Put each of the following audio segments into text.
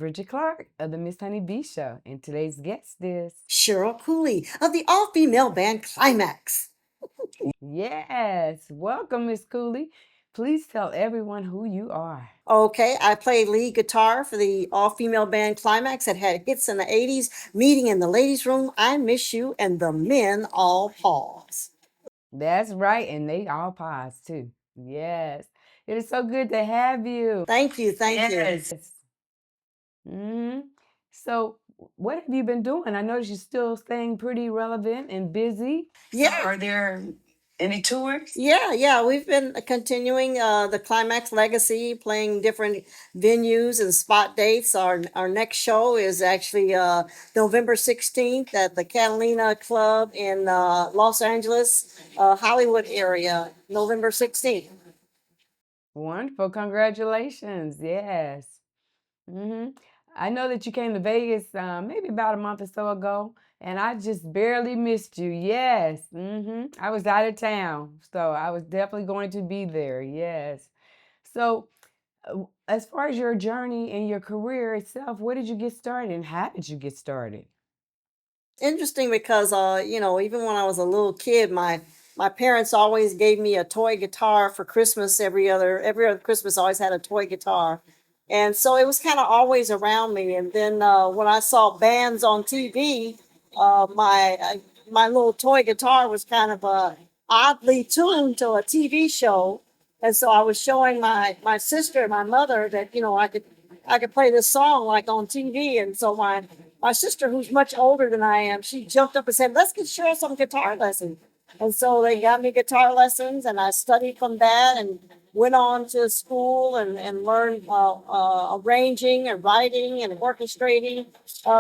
Bridgette Clarke of the Miss Honey Bee Show, and today's guest is Cheryl Cooley of the all-female band Klymaxx. yes, welcome, Miss Cooley. Please tell everyone who you are. Okay, I played lead guitar for the all-female band Klymaxx that had hits in the 80s, Meeting in the Ladies' Room, I Miss You, and The Men All Pause. That's right, and they all pause too. Yes, it is so good to have you. Thank you, thank you. Yes. hmm So, what have you been doing? I notice you're still staying pretty relevant and busy. Yeah, Are there any tours? yeah, we've been continuing the Klymaxx legacy, playing different venues and spot dates. Our next show is actually November 16th at the Catalina Club in Los Angeles, Hollywood area, November 16th. Wonderful. Congratulations. Yes. hmm I know that you came to Vegas maybe about a month or so ago, and I just barely missed you. Yes. I was out of town, so I was definitely going to be there. Yes. So, as far as your journey and your career itself, where did you get started and how did you get started? Interesting because even when I was a little kid, my parents always gave me a toy guitar for Christmas. Every other Christmas I always had a toy guitar, and so it was kind of always around me. And then when I saw bands on TV, my little toy guitar was kind of oddly tuned to a TV show, and so I was showing my sister and my mother that I could play this song like on TV. And so my sister, who's much older than I am, she jumped up and said, "Let's get Cheryl some guitar lessons." And so they got me guitar lessons, and I studied from that and went on to school and learned arranging and writing and orchestrating.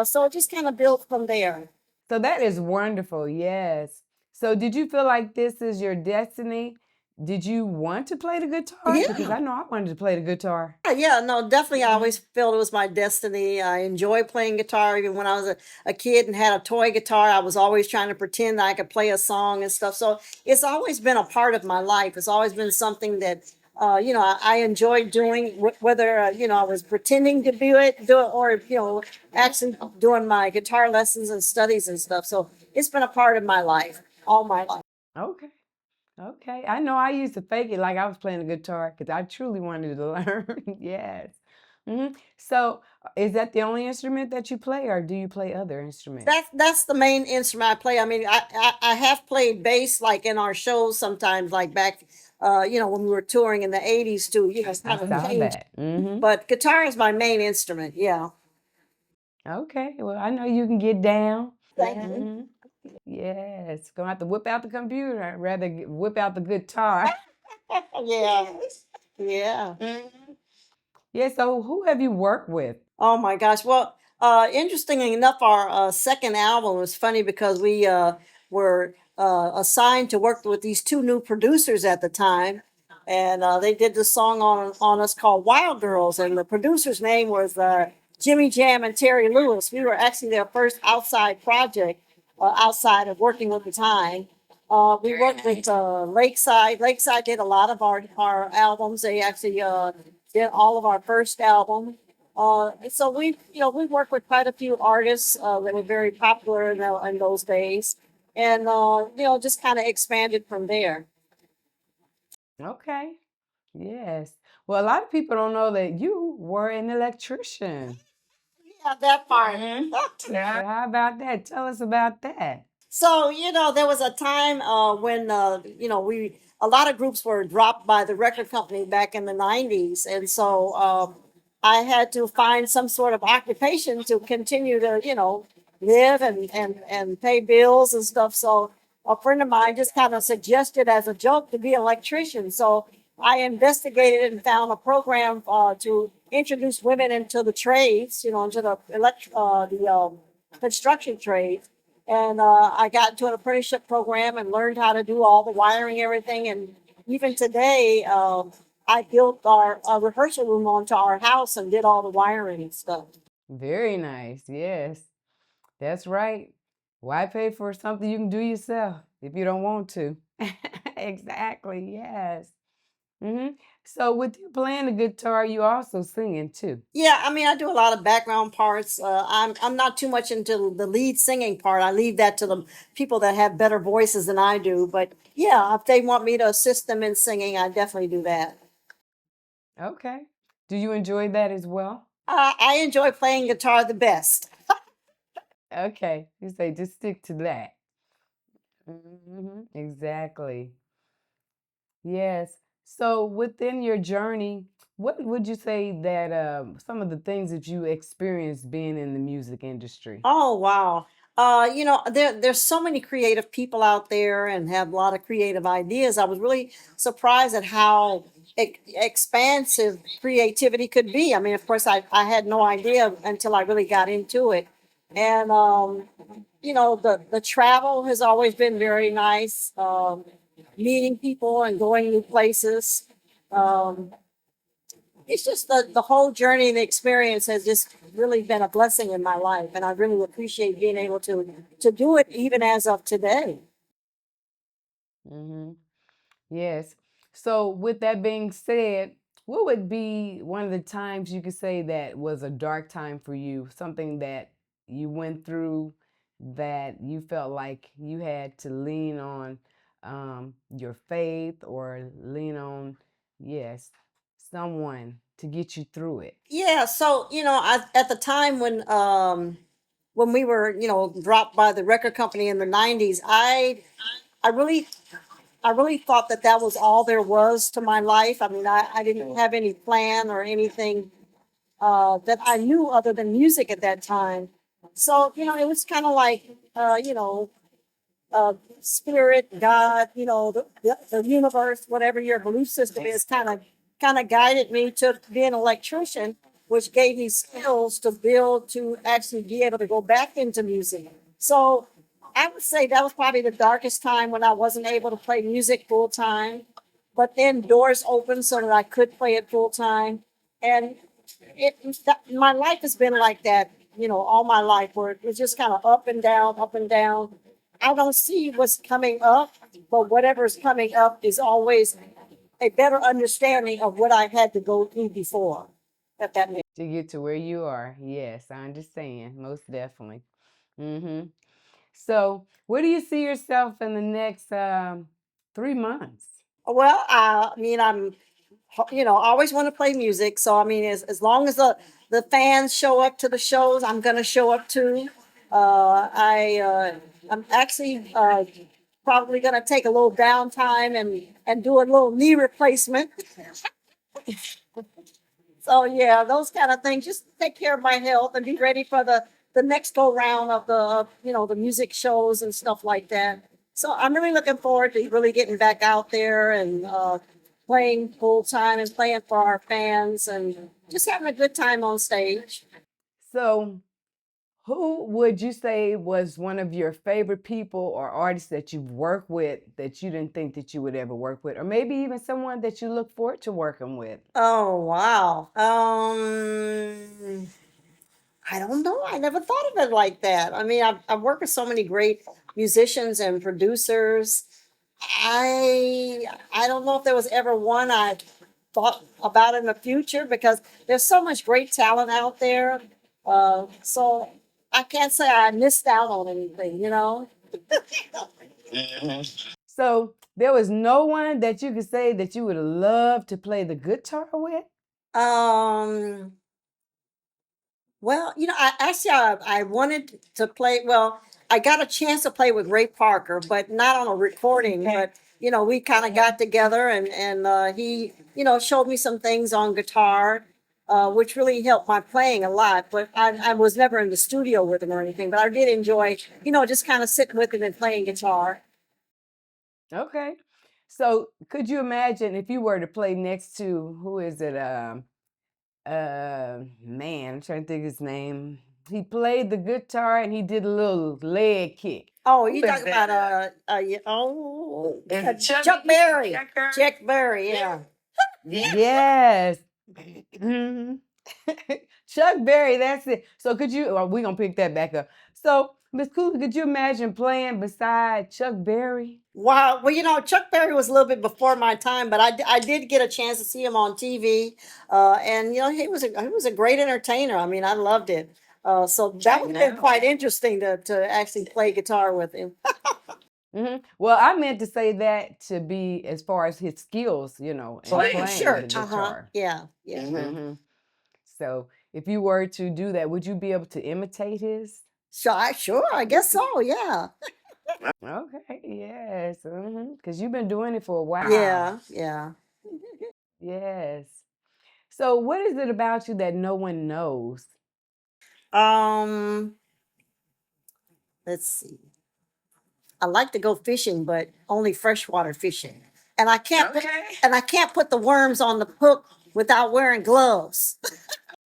So it just kind of built from there. So that is wonderful. Yes. So did you feel like this is your destiny? Did you want to play the guitar? Because Yeah. I know I wanted to play the guitar. Yeah, no, definitely. I always felt it was my destiny. I enjoy playing guitar. Even when I was a kid and had a toy guitar, I was always trying to pretend that I could play a song and stuff. So it's always been a part of my life. It's always been something that, I enjoyed doing, whether, I was pretending to do it, or, actually doing my guitar lessons and studies and stuff. So it's been a part of my life, all my life. Okay. Okay. I know I used to fake it like I was playing the guitar because I truly wanted to learn. Yes. So is that the only instrument that you play or do you play other instruments? That's the main instrument I play. I mean, I have played bass like in our shows sometimes, like back, when we were touring in the 80s too. It's I kind of saw changed. that. But guitar is my main instrument. Yeah. Okay. Well, I know you can get down. Thank you. hmm Yes. Gonna have to whip out the computer. I'd rather whip out the guitar. Yeah. Yeah. Yeah. So who have you worked with? Oh my gosh. Well, interestingly enough, our second album was funny because we were assigned to work with these two new producers at the time, and they did this song on us called "Wild Girls," and the producer's name was Jimmy Jam and Terry Lewis. We were actually their first outside project, outside of working with the time. We worked with Lakeside. Lakeside did a lot of our albums. They actually did all of our first album. So we worked with quite a few artists that were very popular in those days, and just kind of expanded from there. Okay. Yes. Well, a lot of people don't know that you were an electrician. Yeah, that part. So how about that? Tell us about that. So, there was a time when, a lot of groups were dropped by the record company back in the 90s. And so I had to find some sort of occupation to continue to, live and pay bills and stuff. So a friend of mine just kind of suggested as a joke to be an electrician. So I investigated and found a program to introduce women into the trades, into the construction trades. And I got into an apprenticeship program and learned how to do all the wiring, everything. And even today, I built our rehearsal room onto our house and did all the wiring and stuff. Very nice. Yes. That's right. Why pay for something you can do yourself if you don't want to? Exactly. Yes. Mm-hmm. So with you playing the guitar, you also singing too. Yeah, I mean, I do a lot of background parts. I'm not too much into the lead singing part. I leave that to the people that have better voices than I do. But yeah, if they want me to assist them in singing, I definitely do that. Okay. Do you enjoy that as well? I enjoy playing guitar the best. Okay. You say just stick to that. Exactly. Yes. So within your journey, what would you say that some of the things that you experienced being in the music industry? Oh wow. There's so many creative people out there and have a lot of creative ideas. I was really surprised at how expansive creativity could be. I mean, of course, I had no idea until I really got into it. And the travel has always been very nice. Meeting people and going new places. Um, it's just the whole journey and the experience has just really been a blessing in my life, and I really appreciate being able to do it even as of today. Hmm. Yes. So with that being said, what would be one of the times you could say that was a dark time for you? Something that you went through that you felt like you had to lean on your faith or lean on, yes, someone to get you through it. Yeah, so at the time when we were dropped by the record company in the '90s, I really I really thought that that was all there was to my life. I mean, I didn't have any plan or anything that I knew other than music at that time. So, it was kind of like, spirit, God, the universe, whatever your belief system is, kind of guided me to be an electrician, which gave me skills to build to actually be able to go back into music. So I would say that was probably the darkest time when I wasn't able to play music full time. But then doors opened so that I could play it full time. And my life has been like that, all my life, where it's just kind of up and down, up and down. I don't see what's coming up, but whatever's coming up is always a better understanding of what I've had to go through before. If that makes To get to where you are. Yes, I understand. Most definitely. Hmm. So, where do you see yourself in the next 3 months? well, I mean, I always want to play music. So I mean, as long as the fans show up to the shows, I'm gonna show up too. I'm actually probably gonna take a little downtime and do a little knee replacement. So yeah, those kind of things. Just take care of my health and be ready for the next go round of the music shows and stuff like that. So I'm really looking forward to really getting back out there and playing full time and playing for our fans and just having a good time on stage. So, who would you say was one of your favorite people or artists that you've worked with that you didn't think that you would ever work with, or maybe even someone that you look forward to working with? Oh wow. I don't know. I never thought of it like that. I mean, I've worked with so many great musicians and producers. I don't know if there was ever one I thought about in the future because there's so much great talent out there. So I can't say I missed out on anything. So, there was no one that you could say that you would love to play the guitar with? Um, Well, I wanted to play. Well, I got a chance to play with Ray Parker, but not on a recording. But we kind of got together, and he showed me some things on guitar, which really helped my playing a lot. But I was never in the studio with him or anything. But I did enjoy, just kind of sitting with him and playing guitar. Okay. So, could you imagine if you were to play next to who is it? Man, I'm trying to think his name. He played the guitar and he did a little leg kick. Oh, Who you is talking that? about Chuck Berry, Chuck Berry, yeah. Yes. Mhm. Chuck Berry, that's it. So could you, we're gonna pick that back up. So Miss Cooley, could you imagine playing beside Chuck Berry? Wow. Well, Chuck Berry was a little bit before my time, but I did get a chance to see him on TV. And he was a great entertainer. I mean, I loved it. So that would have been quite interesting to actually play guitar with him. Well, I meant to say that to be as far as his skills, in playing Sure. the Uh-huh. guitar. Yeah. Yeah. hmm So, if you were to do that, would you be able to imitate his? Sure. I guess so. Yeah. Okay, yes, because you've been doing it for a while. Yeah. Yeah. Yes. So, what is it about you that no one knows? Um, let's see. I like to go fishing, but only freshwater fishing. And I can't put the worms on the hook without wearing gloves.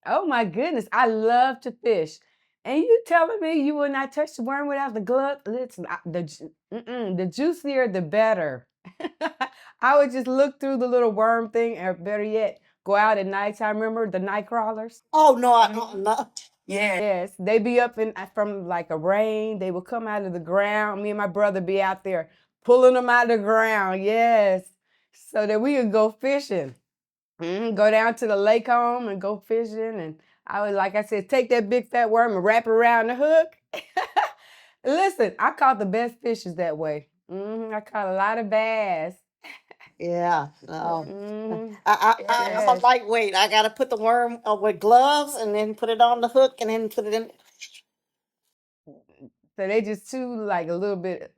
Oh my goodness, I love to fish. And you telling me you will not touch the worm without the glove? Listen, the juicier the better. I would just look through the little worm thing, or better yet, go out at nighttime. Remember the night crawlers? Oh no, no. Yes, they be up in from like a rain. They will come out of the ground. Me and my brother be out there pulling them out of the ground. Yes, so that we could go fishing. Go down to the lake home and go fishing. And I would, like I said, take that big fat worm and wrap it around the hook. Listen, I caught the best fishes that way. I caught a lot of bass. Yeah. Mhm. I'm a Yes. lightweight. I gotta put the worm with gloves and then put it on the hook and then put it in. So they just too like a little bit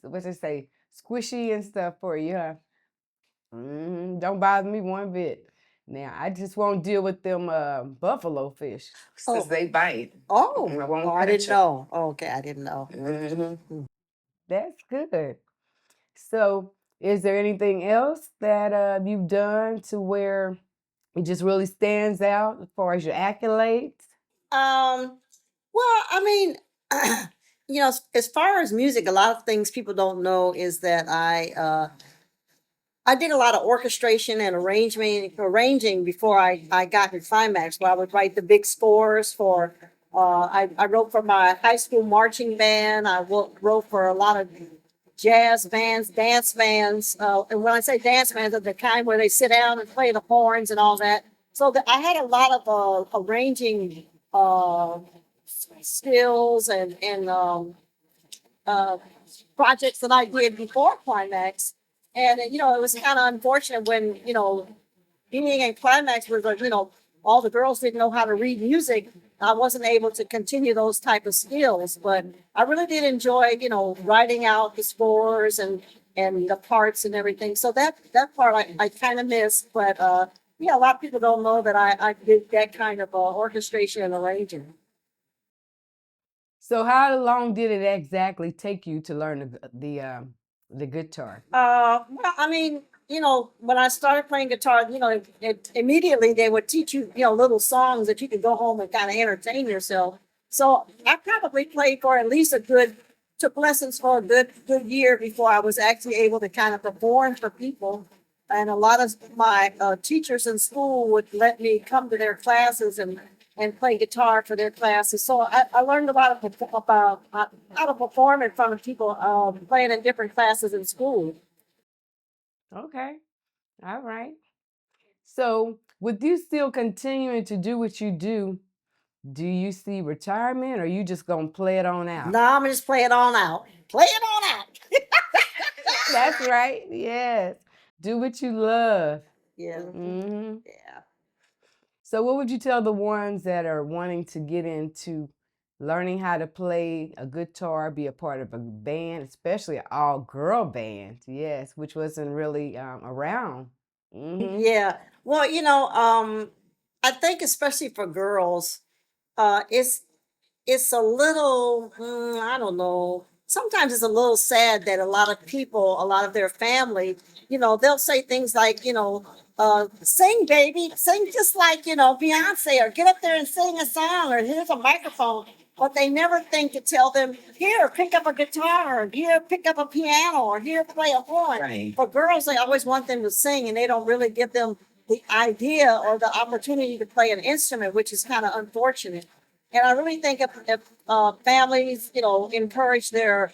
what they say, squishy and stuff for you, huh? Don't bother me one bit. Now I just won't deal with them buffalo fish. Oh, They bite. oh, I won't I touch didn't 'em. know. Okay, I didn't know. That's good. So, is there anything else that you've done to where it just really stands out as far as your accolades? Um, well, I mean, as far as music, a lot of things people don't know is that I did a lot of orchestration and arranging before I got to Klymaxx, where I would write the big scores for. I wrote for my high school marching band. I wrote for a lot of jazz bands, dance bands. And when I say dance bands, they're the kind where they sit down and play the horns and all that. So I had a lot of arranging skills and uh, projects that I did before Climax. And it was kind of unfortunate when being in Climax was like all the girls didn't know how to read music. I wasn't able to continue those type of skills, but I really did enjoy writing out the scores and the parts and everything. So that part I kind of missed, but yeah, a lot of people don't know that I did that kind of orchestration and arranging. So, how long did it exactly take you to learn the guitar? Well, I mean, when I started playing guitar, immediately they would teach you, little songs that you could go home and kind of entertain yourself. So I probably played for at least took lessons for a good year before I was actually able to kind of perform for people. And a lot of my teachers in school would let me come to their classes and play guitar for their classes. So I learned a lot about how to perform in front of people playing in different classes in school. Okay, all right. So, with you still continuing to do what you do you see retirement, or you just gonna play it on out? No, I'm just play it on out. Play it on out. That's right. Yes. Do what you love. Yeah. hmm Yeah. So, what would you tell the ones that are wanting to get into learning how to play a guitar, be a part of a band, especially an all girl band? Yes, which wasn't really around. Yeah. Well, I think especially for girls, uh, it's it's a little I don't know. Sometimes it's a little sad that a lot of people, a lot of their family, they'll say things like, sing, baby, sing just like Beyonce, or get up there and sing a song, or here's a microphone. But they never think to tell them, here, pick up a guitar, or here, pick up a piano, or here, play a horn. Right. For girls, they always want them to sing, and they don't really give them the idea or the opportunity to play an instrument, which is kind of unfortunate. And I really think if families, encourage their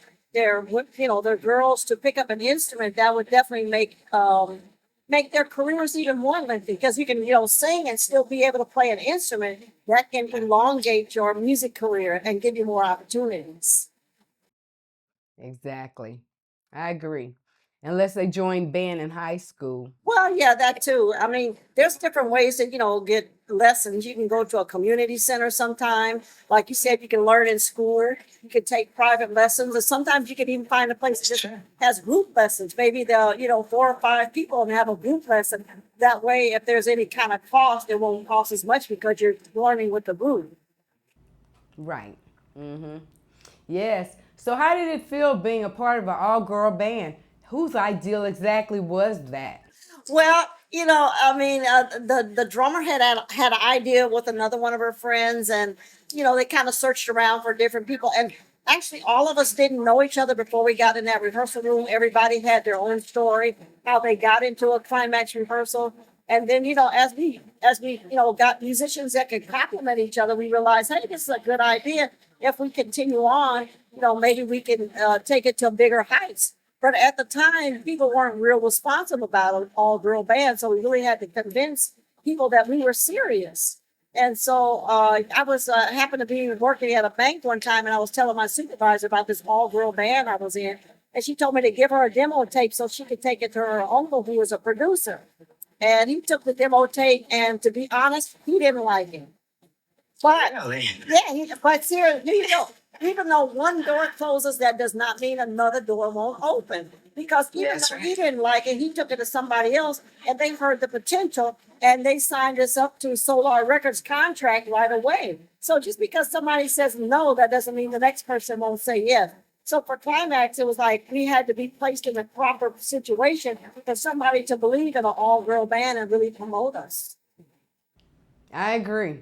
girls to pick up an instrument, that would definitely make their careers even more lengthy because you can, sing and still be able to play an instrument that can elongate your music career and give you more opportunities. Exactly. I agree. Unless they join band in high school. Well, yeah, that too. I mean, there's different ways to, get lessons. You can go to a community center sometime. Like you said, you can learn in school. You can take private lessons. And sometimes you can even find a place that just has group lessons. Maybe they'll, 4 or 5 people and have a group lesson. That way, if there's any kind of cost, it won't cost as much because you're learning with the group. Right. Mm-hmm. Yes. So how did it feel being a part of an all-girl band? Whose ideal exactly was that? Well, I mean, the drummer had an idea with another one of her friends, and they kind of searched around for different people. And actually, all of us didn't know each other before we got in that rehearsal room. Everybody had their own story, how they got into a Klymaxx rehearsal. And then, as we got musicians that could complement each other, we realized, hey, this is a good idea. If we continue on, maybe we can take it to bigger heights. But at the time, people weren't real responsive about an all girl band. So we really had to convince people that we were serious. And so I was happened to be working at a bank one time, and I was telling my supervisor about this all girl band I was in. And she told me to give her a demo tape so she could take it to her uncle, who was a producer. And he took the demo tape, and to be honest, he didn't like it. But really? Yeah, but seriously, even though one door closes, that does not mean another door won't open. Because even though he didn't like it, he took it to somebody else, and they heard the potential, and they signed us up to Solar Records contract right away. So just because somebody says no, that doesn't mean the next person won't say yes. So for Klymaxx, it was like we had to be placed in the proper situation for somebody to believe in an all-girl band and really promote us. I agree.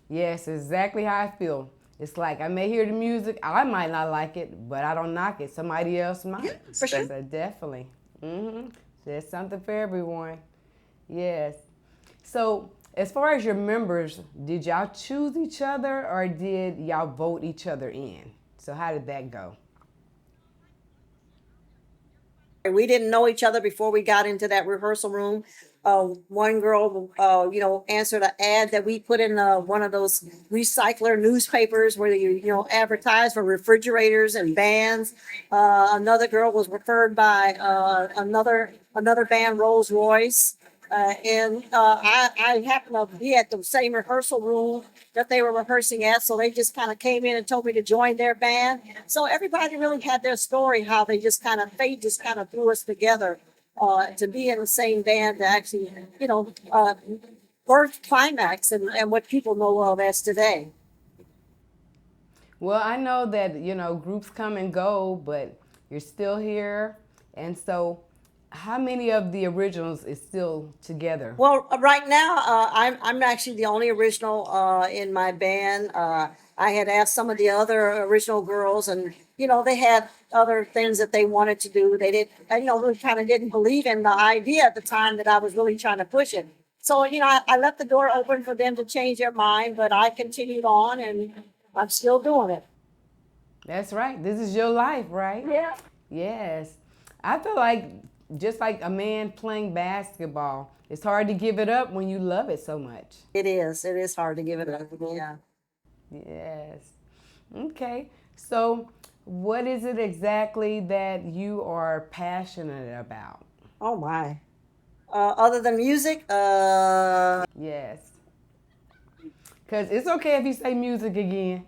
Yes, exactly how I feel. It's like I may hear the music, I might not like it, but I don't knock it. Somebody else might. Yeah, for sure. So definitely. There's something for everyone. Yes. So as far as your members, did y'all choose each other or did y'all vote each other in? So how did that go? We didn't know each other before we got into that rehearsal room. One girl, answered an ad that we put in one of those recycler newspapers where you advertise for refrigerators and bands. Another girl was referred by another band, Rolls Royce. And I happened to be at the same rehearsal room that they were rehearsing at. So they just kind of came in and told me to join their band. So everybody really had their story, how they just kind of, fate just kind of threw us together to be in the same band to actually, birth Klymaxx and what people know of as today. Well, I know that, groups come and go, but you're still here. And so how many of the originals is still together? Well, right now, I'm actually the only original in my band. I had asked some of the other original girls, and they had other things that they wanted to do. They did, really kind of didn't believe in the idea at the time that I was really trying to push it. So, I left the door open for them to change their mind, but I continued on, and I'm still doing it. That's right. This is your life, right? Yeah. Yes. I feel like just like a man playing basketball, it's hard to give it up when you love it so much. It is. It is hard to give it up. Yeah. Yes. Okay. So, what is it exactly that you are passionate about? Oh my. Other than music, Yes. Because it's okay if you say music again.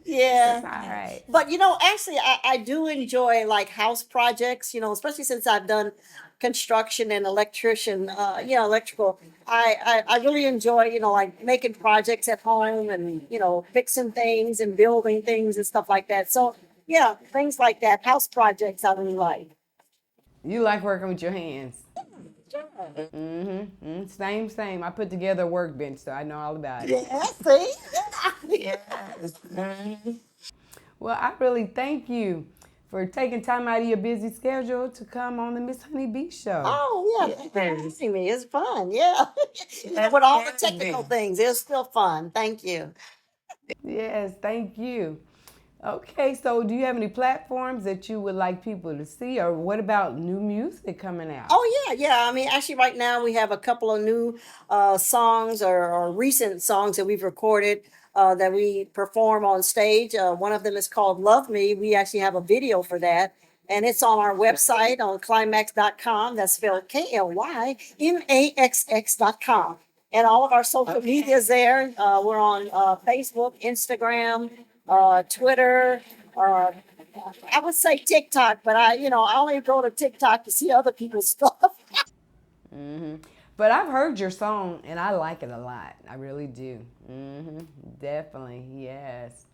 yeah. It's all right. But actually, I do enjoy like house projects. Especially since I've done construction and electrical. I really enjoy like making projects at home and fixing things and building things and stuff like that. So yeah, things like that, house projects I really like. You like working with your hands. Sure. Same, same. I put together a workbench, so I know all about it. Yeah, see? Well, I really thank you for taking time out of your busy schedule to come on the Miss Honey Bee Show. Oh yeah, thank you for asking me. It's fun. Yeah. With all the technical things, it's still fun. Thank you. Yes, thank you. Okay, so do you have any platforms that you would like people to see, or what about new music coming out? Oh yeah. I mean, actually, right now we have a couple of new songs or recent songs that we've recorded that we perform on stage. One of them is called "Love Me." We actually have a video for that, and it's on our website on Klymaxx.com. That's spelled Klymaxx.com. And all of our social media is there. We're on Facebook, Instagram, Twitter. Uh, I would say TikTok, but I only go to TikTok to see other people's stuff. Hmm. But I've heard your song and I like it a lot. I really do. Definitely, yes.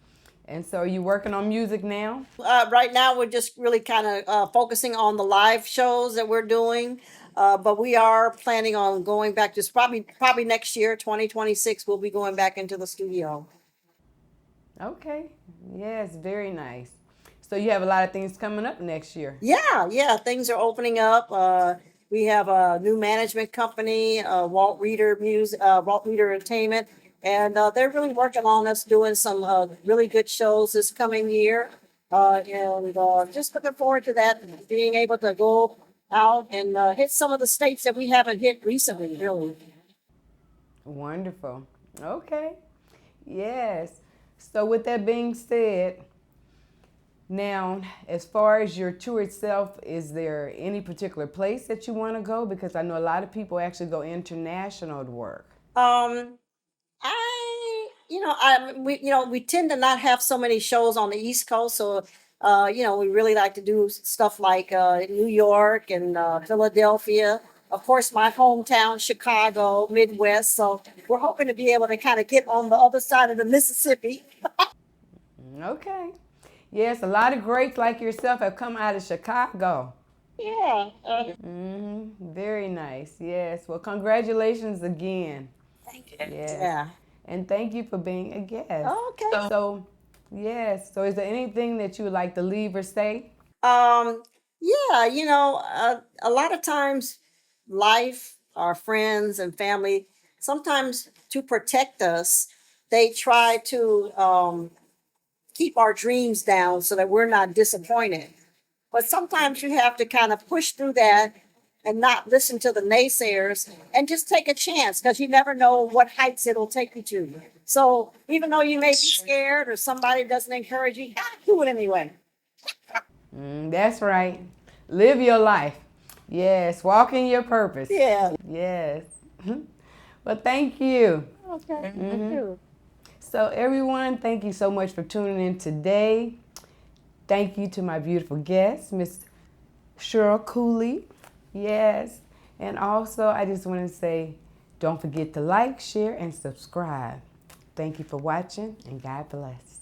And so, are you working on music now? Right now, we're just really kind of focusing on the live shows that we're doing. But we are planning on going back to probably next year, 2026. We'll be going back into the studio. Okay. Yes, very nice. So, you have a lot of things coming up next year. Yeah, things are opening up. We have a new management company, Walt Reader Entertainment, and they're really working on us doing some really good shows this coming year. And just looking forward to that, being able to go out and hit some of the states that we haven't hit recently, really. Wonderful. Okay. Yes. So, with that being said, now, as far as your tour itself, is there any particular place that you want to go? Because I know a lot of people actually go international to work. Um, we tend to not have so many shows on the East Coast, so we really like to do stuff like New York and Philadelphia. Of course, my hometown, Chicago, Midwest. So we're hoping to be able to kind of get on the other side of the Mississippi. Okay. Yes, a lot of greats like yourself have come out of Chicago. Yeah. Very nice. Yes. Well, congratulations again. Thank you. Yes. Yeah. And thank you for being a guest. Okay. So, yes. So, is there anything that you would like to leave or say? Um, yeah, a lot of times life, our friends and family, sometimes to protect us, they try to keep our dreams down so that we're not disappointed. But sometimes you have to kind of push through that and not listen to the naysayers and just take a chance because you never know what heights it'll take you to. So even though you may be scared or somebody doesn't encourage you, do it anyway. That's right. Live your life. Yes. Walk in your purpose. Yeah. Yes. Well, thank you. Okay. Thank you. So, everyone, thank you so much for tuning in today. Thank you to my beautiful guest, Miss Cheryl Cooley. Yes. And also, I just want to say, don't forget to like, share, and subscribe. Thank you for watching, and God bless.